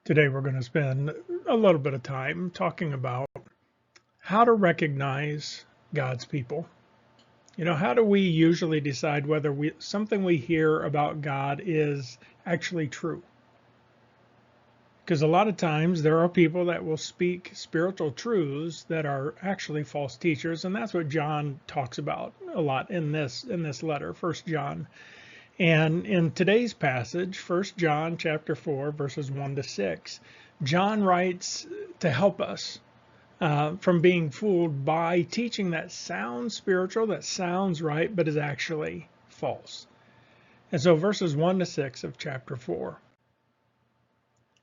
Today we're going to spend a little bit of time talking about how to recognize God's people. How do we usually decide whether something we hear about God is actually true? Because a lot of times there are people that will speak spiritual truths that are actually false teachers, and that's what John talks about a lot in this letter, 1 John. And in today's passage, 1 John chapter 4, verses 1 to 6, John writes to help us from being fooled by teaching that sounds spiritual, that sounds right, but is actually false. And so verses 1 to 6 of chapter 4.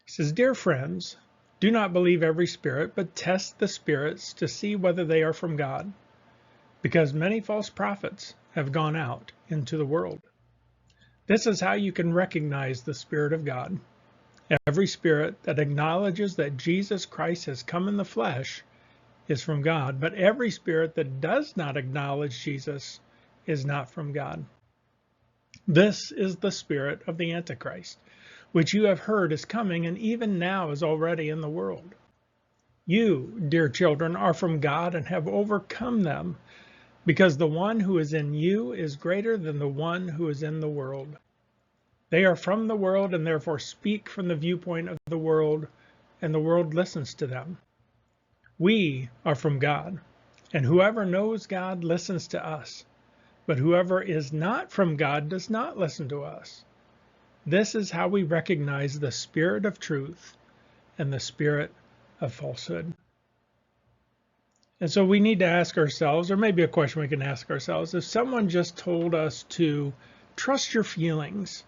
He says, "Dear friends, do not believe every spirit, but test the spirits to see whether they are from God, because many false prophets have gone out into the world. This is how you can recognize the Spirit of God. Every spirit that acknowledges that Jesus Christ has come in the flesh is from God, but every spirit that does not acknowledge Jesus is not from God. This is the spirit of the Antichrist, which you have heard is coming and even now is already in the world. You, dear children, are from God and have overcome them, because the one who is in you is greater than the one who is in the world. They are from the world and therefore speak from the viewpoint of the world, and the world listens to them. We are from God, and whoever knows God listens to us, but whoever is not from God does not listen to us. This is how we recognize the spirit of truth and the spirit of falsehood." And so we need to ask ourselves, or maybe a question we can ask ourselves, if someone just told us to trust your feelings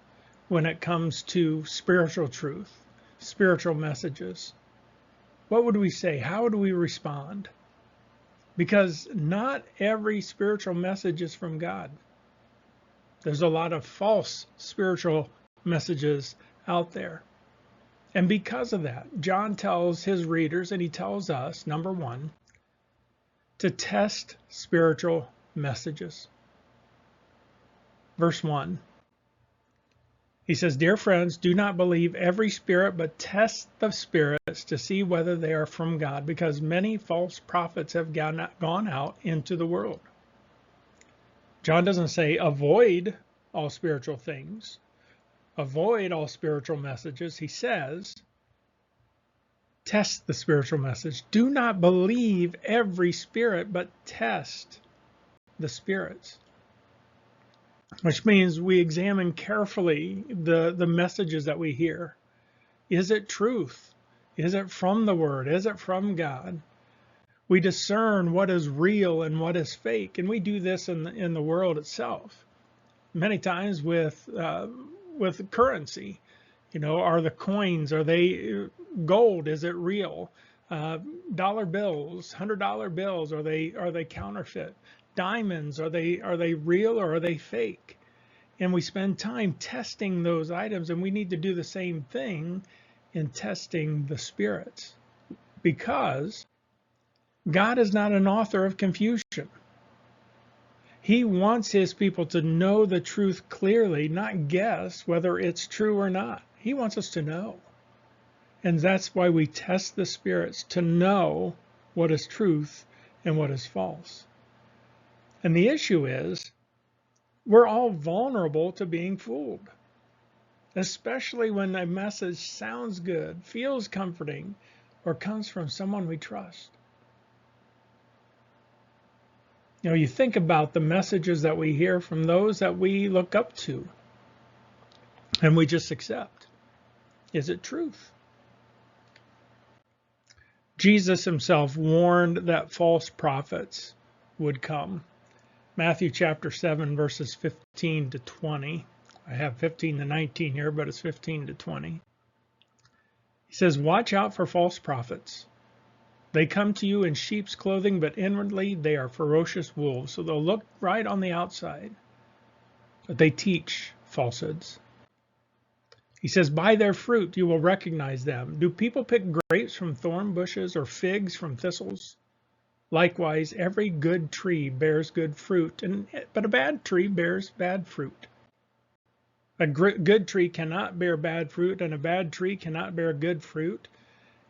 when it comes to spiritual truth, spiritual messages, what would we say? How would we respond? Because not every spiritual message is from God. There's a lot of false spiritual messages out there. And because of that, John tells his readers, and he tells us, number one, to test spiritual messages. Verse 1. He says, "Dear friends, do not believe every spirit, but test the spirits to see whether they are from God, because many false prophets have gone out into the world." John doesn't say avoid all spiritual things, avoid all spiritual messages. He says, test the spiritual message. Do not believe every spirit, but test the spirits. Which means we examine carefully the messages that we hear. Is it truth? Is it from the Word? Is it from God? We discern what is real and what is fake, and we do this in the world itself. Many times with currency, are the coins, are they gold? Is it real? Dollar bills, $100 bills, are they counterfeit? Diamonds, are they real or are they fake? And we spend time testing those items, and we need to do the same thing in testing the spirits, because God is not an author of confusion. He wants his people to know the truth clearly, not guess whether it's true or not. He wants us to know. And that's why we test the spirits, to know what is truth and what is false. And the issue is, we're all vulnerable to being fooled, especially when a message sounds good, feels comforting, or comes from someone we trust. You think about the messages that we hear from those that we look up to, and we just accept. Is it truth? Jesus himself warned that false prophets would come. Matthew chapter 7, verses 15 to 20. I have 15 to 19 here, but it's 15 to 20. He says, "Watch out for false prophets. They come to you in sheep's clothing, but inwardly they are ferocious wolves." So they'll look right on the outside, but they teach falsehoods. He says, "By their fruit you will recognize them. Do people pick grapes from thorn bushes or figs from thistles? Likewise, every good tree bears good fruit, but a bad tree bears bad fruit. A good tree cannot bear bad fruit, and a bad tree cannot bear good fruit.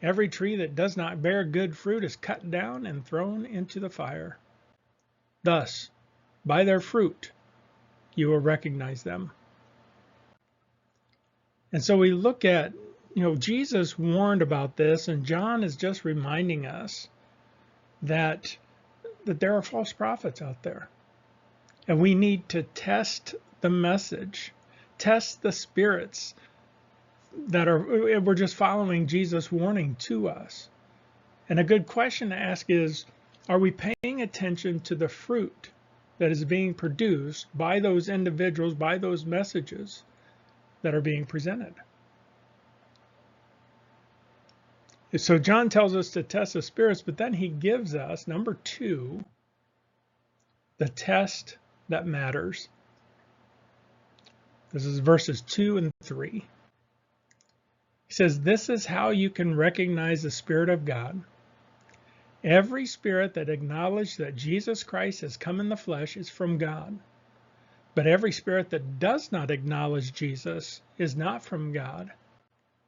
Every tree that does not bear good fruit is cut down and thrown into the fire. Thus, by their fruit, you will recognize them. And so we look at, Jesus warned about this, and John is just reminding us that there are false prophets out there. And we need to test the message, test the spirits that we're just following Jesus' warning to us. And a good question to ask is, are we paying attention to the fruit that is being produced by those individuals, by those messages that are being presented? So John tells us to test the spirits, but then he gives us, number 2, the test that matters. This is verses 2 and 3. He says, this is how you can recognize the Spirit of God. Every spirit that acknowledges that Jesus Christ has come in the flesh is from God. But every spirit that does not acknowledge Jesus is not from God.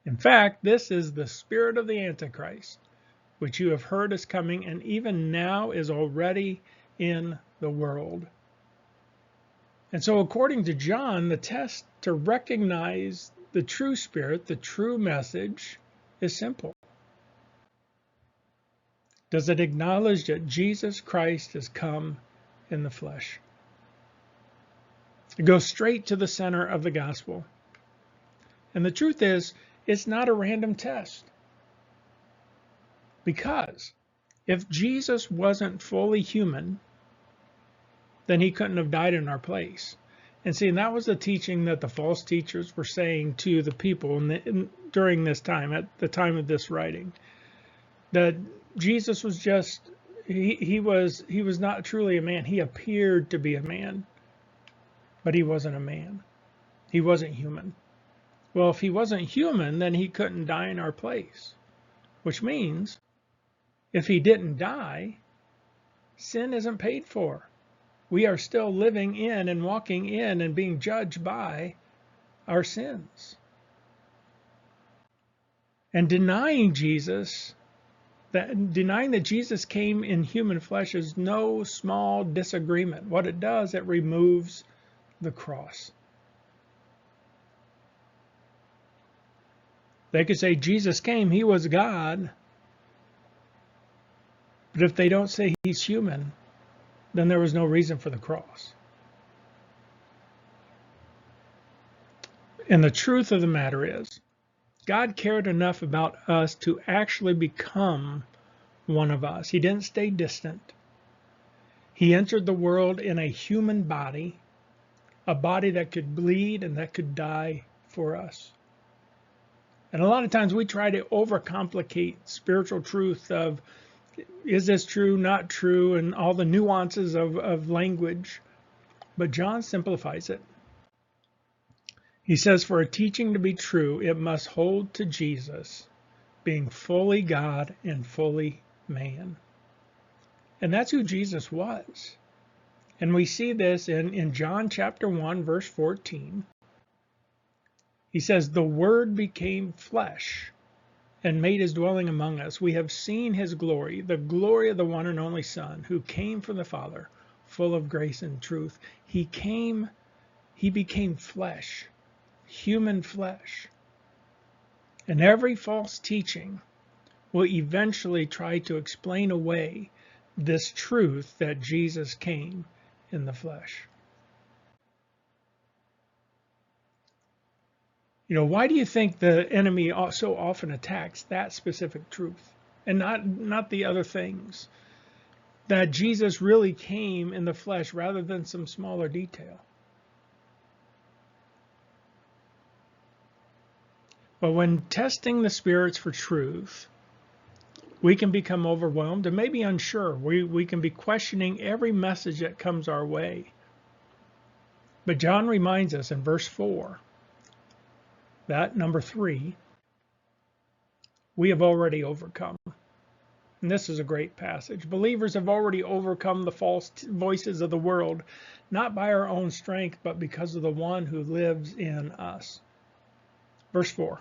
In fact, this is the spirit of the Antichrist, which you have heard is coming and even now is already in the world. And so according to John, the test to recognize the true spirit, the true message, is simple. Does it acknowledge that Jesus Christ has come in the flesh? It goes straight to the center of the gospel. And the truth is, it's not a random test. Because if Jesus wasn't fully human, then he couldn't have died in our place. And see, and that was the teaching that the false teachers were saying to the people during this time, at the time of this writing, that Jesus was just, he was not truly a man. He appeared to be a man, but he wasn't a man. He wasn't human. Well, if he wasn't human, then he couldn't die in our place, which means if he didn't die, sin isn't paid for. We are still living in and walking in and being judged by our sins. And denying that Jesus came in human flesh is no small disagreement. What it does, it removes the cross. They could say Jesus came, he was God. But if they don't say he's human, then there was no reason for the cross. And the truth of the matter is, God cared enough about us to actually become one of us. He didn't stay distant. He entered the world in a human body, a body that could bleed and that could die for us. And a lot of times we try to overcomplicate spiritual truth of, is this true, not true, and all the nuances of language. But John simplifies it. He says, for a teaching to be true, it must hold to Jesus, being fully God and fully man. And that's who Jesus was. And we see this in John chapter 1, verse 14. He says, the Word became flesh and made his dwelling among us. We have seen his glory, the glory of the one and only Son, who came from the Father, full of grace and truth. He became flesh, human flesh. And every false teaching will eventually try to explain away this truth that Jesus came in the flesh. Why do you think the enemy so often attacks that specific truth and not the other things? That Jesus really came in the flesh rather than some smaller detail. But when testing the spirits for truth, we can become overwhelmed and maybe unsure. We can be questioning every message that comes our way. But John reminds us in verse 4 that, number 3, we have already overcome. And this is a great passage. Believers have already overcome the false voices of the world, not by our own strength, but because of the one who lives in us. Verse 4.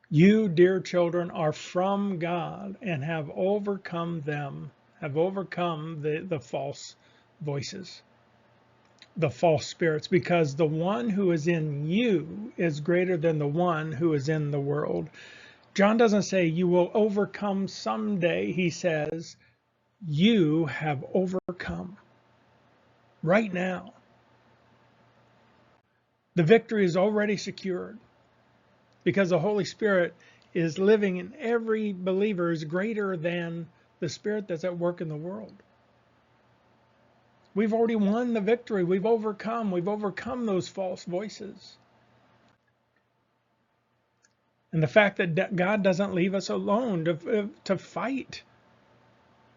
You, dear children, are from God and have overcome them, have overcome the false voices, the false spirits, because the one who is in you is greater than the one who is in the world. John doesn't say you will overcome someday. He says you have overcome right now. The victory is already secured because the Holy Spirit is living in every believer, is greater than the spirit that's at work in the world. We've already won the victory. We've overcome those false voices. And the fact that God doesn't leave us alone to fight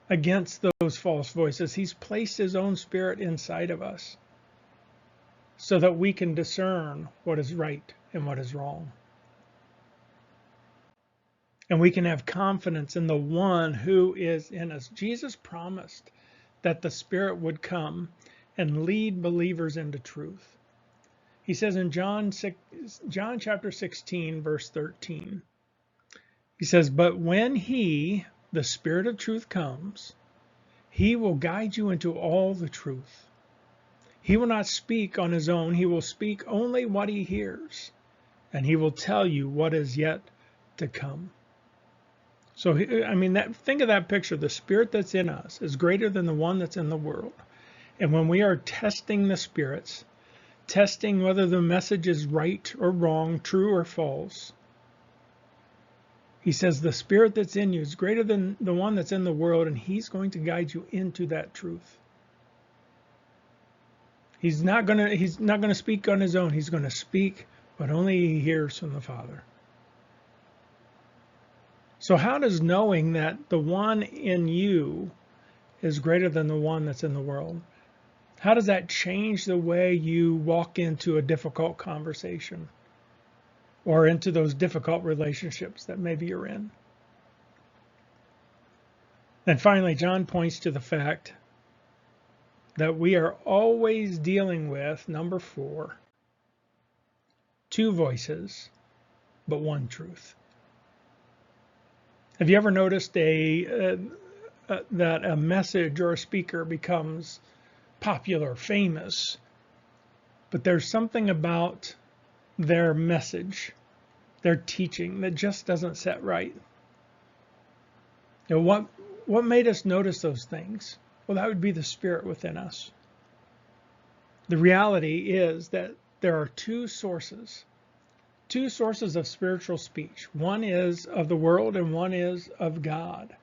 against those false voices. He's placed his own spirit inside of us so that we can discern what is right and what is wrong. And we can have confidence in the one who is in us. Jesus promised that the Spirit would come and lead believers into truth. He says in John chapter 16, verse 13, he says, but when he, the Spirit of truth, comes, he will guide you into all the truth. He will not speak on his own. He will speak only what he hears, and he will tell you what is yet to come. So, I mean, think of that picture. The spirit that's in us is greater than the one that's in the world. And when we are testing the spirits, testing whether the message is right or wrong, true or false, he says the spirit that's in you is greater than the one that's in the world, and he's going to guide you into that truth. He's not going to speak on his own. He's going to speak what only he hears from the Father. So how does knowing that the one in you is greater than the one that's in the world, how does that change the way you walk into a difficult conversation or into those difficult relationships that maybe you're in? And finally, John points to the fact that we are always dealing with, number 4, 2 voices, but one truth. Have you ever noticed that a message or a speaker becomes popular, famous, but there's something about their message, their teaching, that just doesn't set right? You know, what made us notice those things? Well, that would be the spirit within us. The reality is that there are two sources of spiritual speech. One is of the world and one is of God.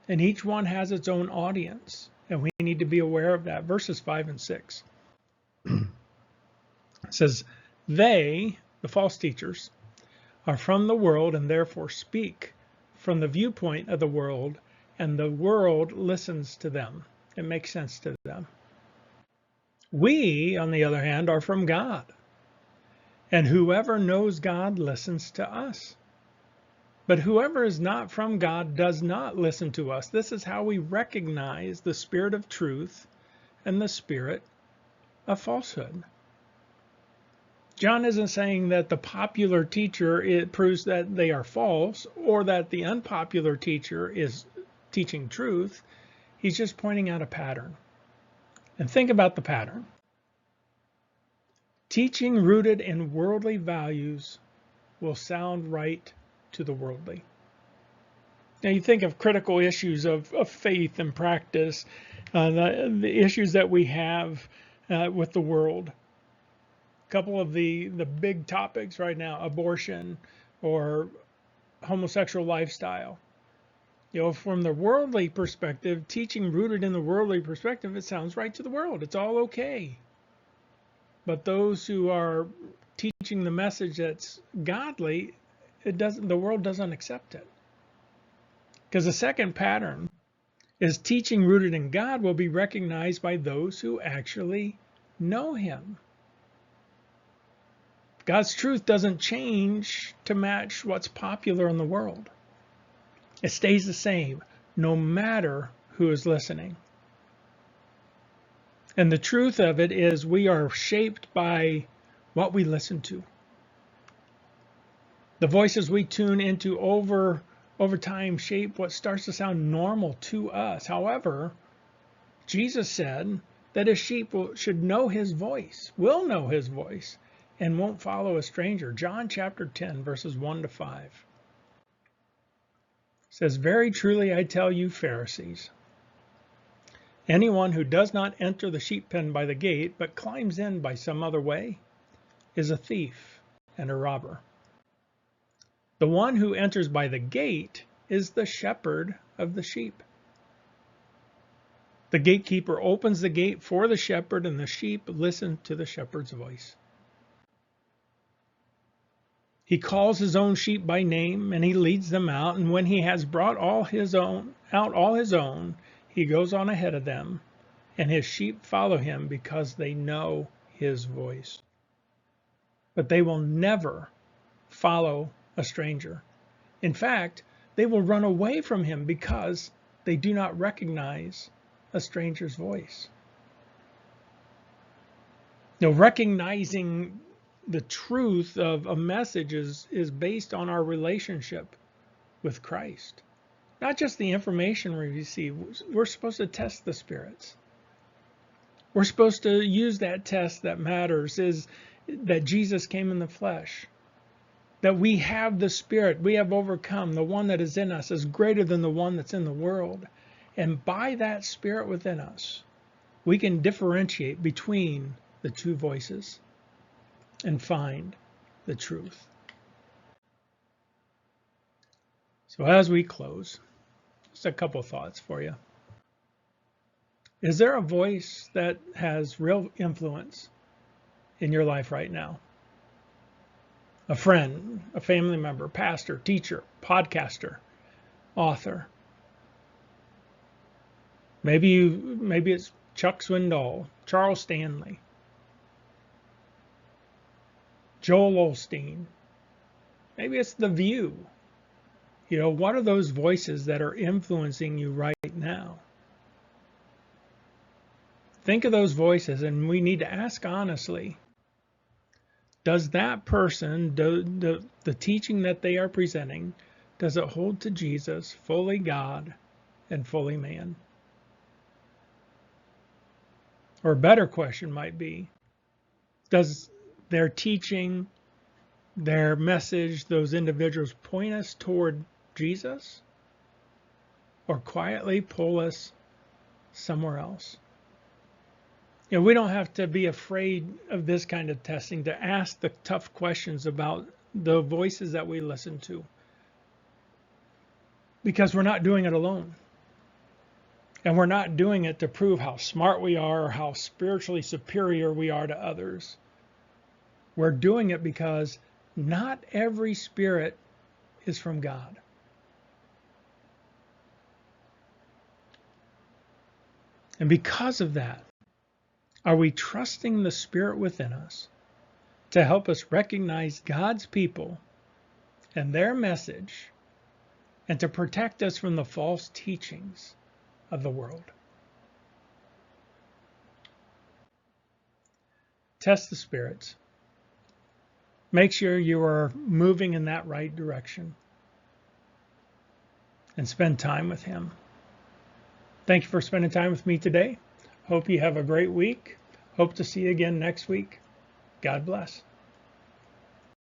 And each one has its own audience, and we need to be aware of that. Verses 5 and 6. It says, they, the false teachers, are from the world and therefore speak from the viewpoint of the world, and the world listens to them. It makes sense to them. We, on the other hand, are from God. And whoever knows God listens to us. But whoever is not from God does not listen to us. This is how we recognize the spirit of truth and the spirit of falsehood. John isn't saying that the popular teacher, it proves that they are false, or that the unpopular teacher is teaching truth. He's just pointing out a pattern. And think about the pattern. Teaching rooted in worldly values will sound right to the worldly. Now you think of critical issues of faith and practice, the issues that we have with the world. A couple of the big topics right now, abortion or homosexual lifestyle. You know, from the worldly perspective, teaching rooted in the worldly perspective, it sounds right to the world. It's all okay. But those who are teaching the message that's godly, the world doesn't accept it. Because the second pattern is teaching rooted in God will be recognized by those who actually know him. God's truth doesn't change to match what's popular in the world. It stays the same no matter who is listening. And the truth of it is we are shaped by what we listen to. The voices we tune into over time shape what starts to sound normal to us. However, Jesus said that his sheep should know his voice, will know his voice, and won't follow a stranger. John chapter 10, verses 1 to 5 says, "Very truly I tell you, Pharisees, anyone who does not enter the sheep pen by the gate, but climbs in by some other way, is a thief and a robber. The one who enters by the gate is the shepherd of the sheep. The gatekeeper opens the gate for the shepherd, and the sheep listen to the shepherd's voice. He calls his own sheep by name, and he leads them out, and when he has brought all his own, he goes on ahead of them, and his sheep follow him because they know his voice. But they will never follow a stranger. In fact, they will run away from him because they do not recognize a stranger's voice." Recognizing the truth of a message is based on our relationship with Christ. Not just the information we receive. We're supposed to test the spirits. We're supposed to use that test that matters, is that Jesus came in the flesh. That we have the Spirit, we have overcome. The one that is in us is greater than the one that's in the world. And by that Spirit within us, we can differentiate between the two voices and find the truth. So as we close, just a couple thoughts for you. Is there a voice that has real influence in your life right now? A friend, a family member, pastor, teacher, podcaster, author. Maybe it's Chuck Swindoll, Charles Stanley, Joel Osteen. Maybe it's The View. What are those voices that are influencing you right now? Think of those voices, and we need to ask honestly, does that person, the teaching that they are presenting, does it hold to Jesus, fully God and fully man? Or a better question might be, does their teaching, their message, those individuals point us toward Jesus, or quietly pull us somewhere else? We don't have to be afraid of this kind of testing, to ask the tough questions about the voices that we listen to, because we're not doing it alone. And we're not doing it to prove how smart we are or how spiritually superior we are to others. We're doing it because not every spirit is from God. And because of that, are we trusting the Spirit within us to help us recognize God's people and their message, and to protect us from the false teachings of the world? Test the spirits. Make sure you are moving in that right direction, and spend time with Him. Thank you for spending time with me today. Hope you have a great week. Hope to see you again next week. God bless.